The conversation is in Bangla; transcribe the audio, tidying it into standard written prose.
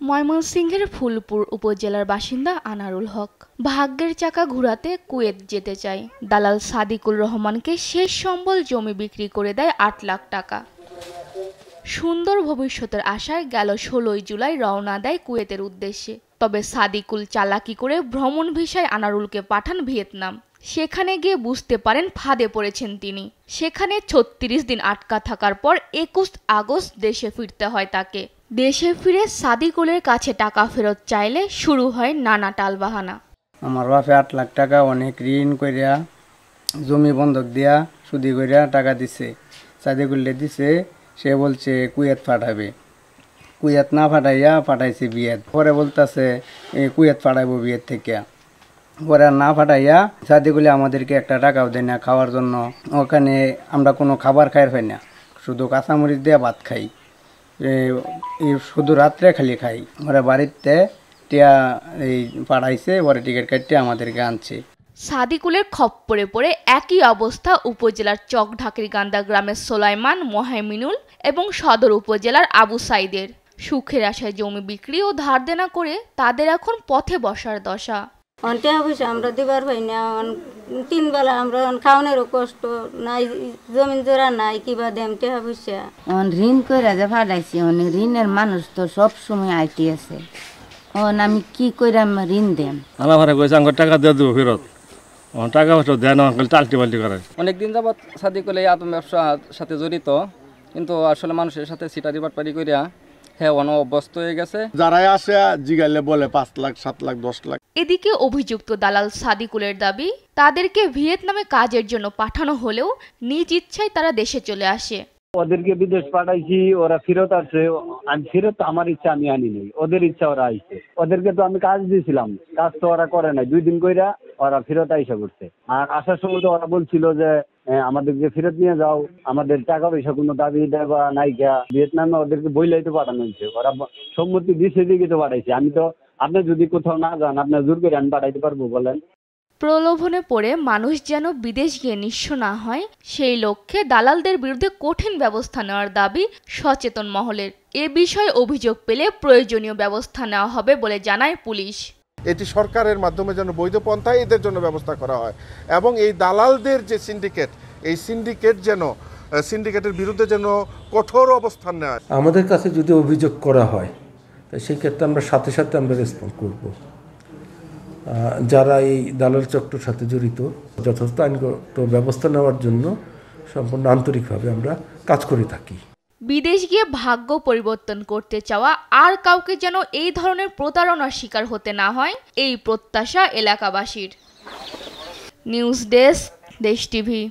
ময়মনসিংহের ফুলপুর উপজেলার বাসিন্দা আনারুল হক ভাগ্যের চাকা ঘুরাতে কুয়েত যেতে চায়। দালাল সাদিকুল রহমানকে শেষ সম্বল জমি বিক্রি করে দেয় ৮ লাখ টাকা। সুন্দর ভবিষ্যতের আশায় গেল ১৬ জুলাই রওনা দেয় কুয়েতের উদ্দেশ্যে। তবে সাদিকুল চালাকি করে ভ্রমণ ভিসায় আনারুলকে পাঠান ভিয়েতনাম। সেখানে গিয়ে বুঝতে পারেন ফাঁদে পড়েছেন তিনি। সেখানে ৩৬ দিন আটকা থাকার পর ২১ আগস্ট দেশে ফিরতে হয় তাকে। দেশে ফিরে সাদিকুলের কাছে টাকা ফেরত চাইলে শুরু হয় নানা টালবাহানা। আমার বাপে ৮ লাখ টাকা অনেক ঋণ করিয়া জমি বন্ধক দিয়া সুদি করিয়া টাকা দিছে, সাদিকুল্লে দিছে। সে বলছে কুয়েত পাঠাবে, কুয়েত না পাঠাইয়া পাঠাইছে বিয়েত। পরে বলতেছে কুয়েত পাঠাইবো বিয়ের থেকে। পরে না পাঠাইয়া সাদিকুলে আমাদেরকে একটা টাকাও দেয় না খাওয়ার জন্য। ওখানে আমরা কোনো খাবার খাই পাই না, শুধু কাঁচামরিচ দিয়ে ভাত খাই, শুধু রাত্রে খালি খাই। ওরা বাড়িতে টিয়া এই পাঠাইছে, পরে টিকিট কাটতে আমাদেরকে আনছে। সাদিকুলের খপ্পরে পড়ে একই অবস্থা উপজেলার চকঢাকির গান্দা গ্রামের সোলাইমান, মোহাইমিনুল এবং সদর উপজেলার আবু সাইদের। সুখের আশায় জমি বিক্রি ও ধার দেনা করে তাদের এখন পথে বসার দশা। আমরা দিবার পাই না, ৩ বেলা আমরা খাওয়ানোরও কষ্ট নাই, জমিন জোড়া নাই, কিবা দেম টেহা পয়সা ঋণ করে যে ফাটাইছি। ঋণের মানুষ তো সব সময় আইটি আছে, আমি কি করে ঋণ দেম? আলাভারে কইছে আঙ্গুর টাকা দিয়ে দেবো ফেরত, টাকা পয়সা দেন টাল্টি পাল্টি করে। অনেকদিন যাবৎ সাদিকুল এই আতম ব্যবসার সাথে জড়িত, কিন্তু আসলে মানুষের সাথে সিটারি বাটপারি করিয়া হ্যাঁ অভ্যস্ত হয়ে গেছে। যারাই আসে জিগাইলে বলে ৫ লাখ ৭ লাখ ১০ লাখ। এদিকে অভিযুক্ত দালাল সাদিকুলের দাবি, তাদেরকে ভিয়েতনামে কাজের জন্য পাঠানো হলেও নিজ ইচ্ছায় তারা দেশে চলে আসে। ওদেরকে বিদেশ পাঠাইছি, ওরা ফেরত আসছে। আমি ফেরত আমার ইচ্ছা আমি আনি নাই, ওদের ইচ্ছা ওরা আইছে। ওদেরকে তো আমি কাজ দিয়েছিলাম, কাজ তো ওরা করে নাই। ২ দিন কইরা ওরা ফেরত আইসা করছে। আর আসার সময় তো ওরা বলছিল যে আমাদেরকে ফেরত নিয়ে যাও, আমাদের টাকা পয়সা কোনো দাবি দেওয়া নাইকা। ভিয়েতনামে ওদেরকে বইলাইতে পাঠানো হয়েছে, ওরা সম্মতি দিছে দিকে তো পাঠাইছে। আমি তো আপনি যদি কোথাও না যান, আপনার জোর করে আমি পাঠাইতে পারবো বলেন? প্রলোভনে পড়ে মানুষ যেন বিদেশ গিয়ে নিঃস্ব না হয়, সেই লক্ষ্যে দালালদের বিরুদ্ধে কঠিন ব্যবস্থা নেওয়ার দাবি সচেতন মহলের। এ বিষয়ে অভিযোগ পেলে প্রয়োজনীয় ব্যবস্থা নেওয়া হবে বলে জানায় পুলিশ। এটি সরকারের মাধ্যমে যেন বৈধ পন্থায় এদের জন্য ব্যবস্থা করা হয়, এবং এই দালালদের যে সিন্ডিকেট, এই সিন্ডিকেটের বিরুদ্ধে যেন কঠোর অবস্থান নেয়। আমাদের কাছে যদি অভিযোগ করা হয়, সেই ক্ষেত্রে আমরা সাথে সাথে আমরা রেসপন্ড করব। যারা এই দালাল চক্রের সাথে জড়িত যথাযথ আইনগত ব্যবস্থা নেওয়ার জন্য সম্পূর্ণ আন্তরিকভাবে আমরা কাজ করে থাকি। বিদেশ গিয়ে ভাগ্য পরিবর্তন করতে চাওয়া আর কাউকে যেন এই ধরনের প্রতারণার শিকার হতে না হয়, এই প্রত্যাশা এলাকাবাসীর। নিউজ ডেস্ক, দেশ টিভি।